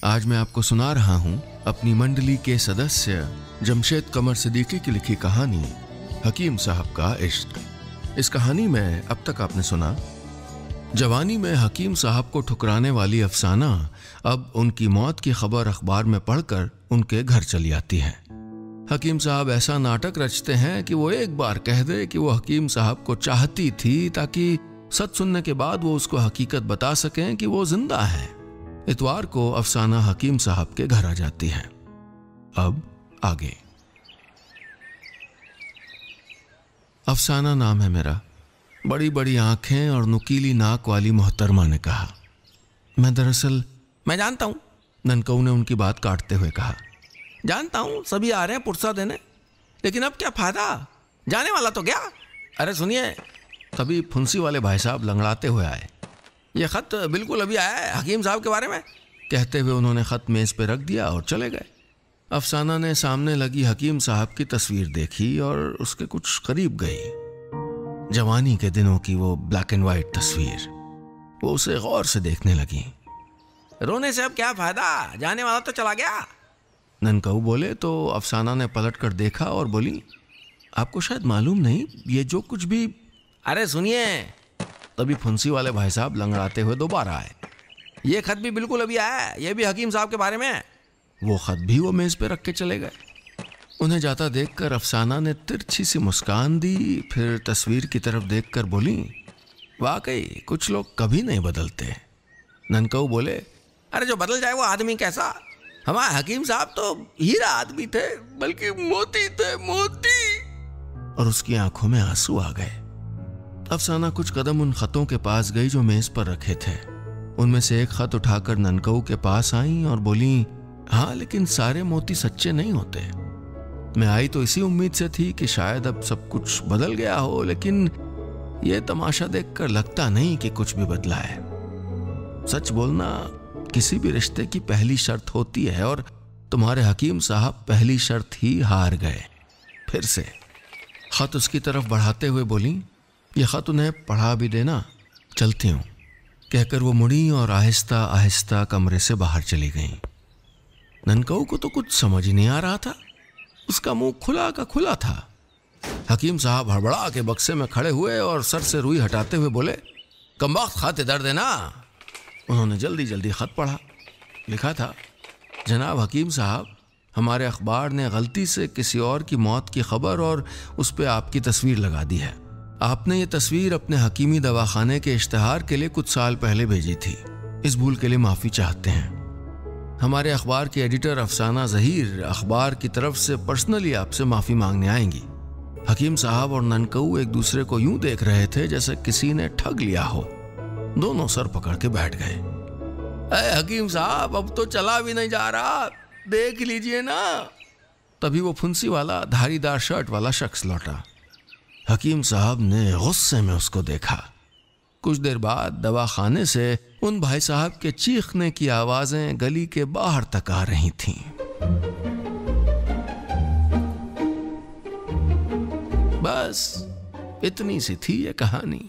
आज मैं आपको सुना रहा हूं अपनी मंडली के सदस्य जमशेद कमर सिद्दीकी की लिखी कहानी हकीम साहब का इश्क। इस कहानी में अब तक आपने सुना जवानी में हकीम साहब को ठुकराने वाली अफसाना अब उनकी मौत की खबर अखबार में पढ़कर उनके घर चली आती है। हकीम साहब ऐसा नाटक रचते हैं कि वो एक बार कह दे कि वो हकीम साहब को चाहती थी ताकि सच सुनने के बाद वो उसको हकीकत बता सकें कि वो जिंदा है। इतवार को अफसाना हकीम साहब के घर आ जाती है। अब आगे। अफसाना नाम है मेरा। बड़ी बड़ी आंखें और नुकीली नाक वाली मोहतरमा ने कहा। मैं जानता हूं, ननकऊ ने उनकी बात काटते हुए कहा। जानता हूं सभी आ रहे हैं पुरसा देने, लेकिन अब क्या फायदा, जाने वाला तो गया। अरे सुनिए, तभी फुंसी वाले भाई साहब लंगड़ाते हुए आए। ये खत बिल्कुल अभी आया है हकीम साहब के बारे में। कहते हुए उन्होंने खत मेज पे रख दिया और चले गए। अफसाना ने सामने लगी हकीम साहब की तस्वीर देखी और उसके कुछ करीब गई। जवानी के दिनों की वो ब्लैक एंड व्हाइट तस्वीर। वो उसे गौर से देखने लगी। रोने से अब क्या फायदा, जाने वाला तो चला गया, ननकऊ बोले। तो अफसाना ने पलट कर देखा और बोली, आपको शायद मालूम नहीं, ये जो कुछ भी। अरे सुनिए, तभी फुंसी वाले भाई साहब लंगड़ाते हुए दोबारा आए। ये खत भी बिल्कुल अभी आया है, ये भी हकीम साहब के बारे में। वो खत भी वो मेज पे रख के चले गए। उन्हें जाता देखकर अफसाना ने तिरछी सी मुस्कान दी, फिर तस्वीर की तरफ देखकर बोली, वाकई कुछ लोग कभी नहीं बदलते। ननकऊ बोले, अरे जो बदल जाए वो आदमी कैसा, हमारे हकीम साहब तो हीरा आदमी थे, बल्कि मोती थे, मोती। और उसकी आंखों में आंसू आ गए। अफसाना कुछ कदम उन खतों के पास गई जो मेज पर रखे थे। उनमें से एक खत उठाकर ननकऊ के पास आई और बोली, हाँ लेकिन सारे मोती सच्चे नहीं होते। मैं आई तो इसी उम्मीद से थी कि शायद अब सब कुछ बदल गया हो, लेकिन यह तमाशा देखकर लगता नहीं कि कुछ भी बदला है। सच बोलना किसी भी रिश्ते की पहली शर्त होती है और तुम्हारे हकीम साहब पहली शर्त ही हार गए। फिर से खत उसकी तरफ बढ़ाते हुए बोली, यह खत उन्हें पढ़ा भी देना, चलती हूँ। कहकर वो मुड़ी और आहिस्ता आहिस्ता कमरे से बाहर चली गईं। ननकऊ को तो कुछ समझ ही नहीं आ रहा था। उसका मुंह खुला का खुला था। हकीम साहब हड़बड़ा के बक्से में खड़े हुए और सर से रुई हटाते हुए बोले, कमबख्त खत इधर देना। उन्होंने जल्दी जल्दी खत पढ़ा। लिखा था, जनाब हकीम साहब, हमारे अखबार ने गलती से किसी और की मौत की खबर और उस पर आपकी तस्वीर लगा दी है। आपने ये तस्वीर अपने हकीमी दवाखाने के इश्तिहार के लिए कुछ साल पहले भेजी थी। इस भूल के लिए माफ़ी चाहते हैं। हमारे अखबार की एडिटर अफसाना ज़हीर अखबार की तरफ से पर्सनली आपसे माफ़ी मांगने आएंगी। हकीम साहब और ननकऊ एक दूसरे को यूं देख रहे थे जैसे किसी ने ठग लिया हो। दोनों सर पकड़ के बैठ गए। अरे हकीम साहब, अब तो चला भी नहीं जा रहा, देख लीजिए ना। तभी वो फुंसी वाला धारीदार शर्ट वाला शख्स लौटा। हकीम साहब ने गुस्से में उसको देखा। कुछ देर बाद दवाखाने से उन भाई साहब के चीखने की आवाजें गली के बाहर तक आ रही थीं। बस इतनी सी थी ये कहानी।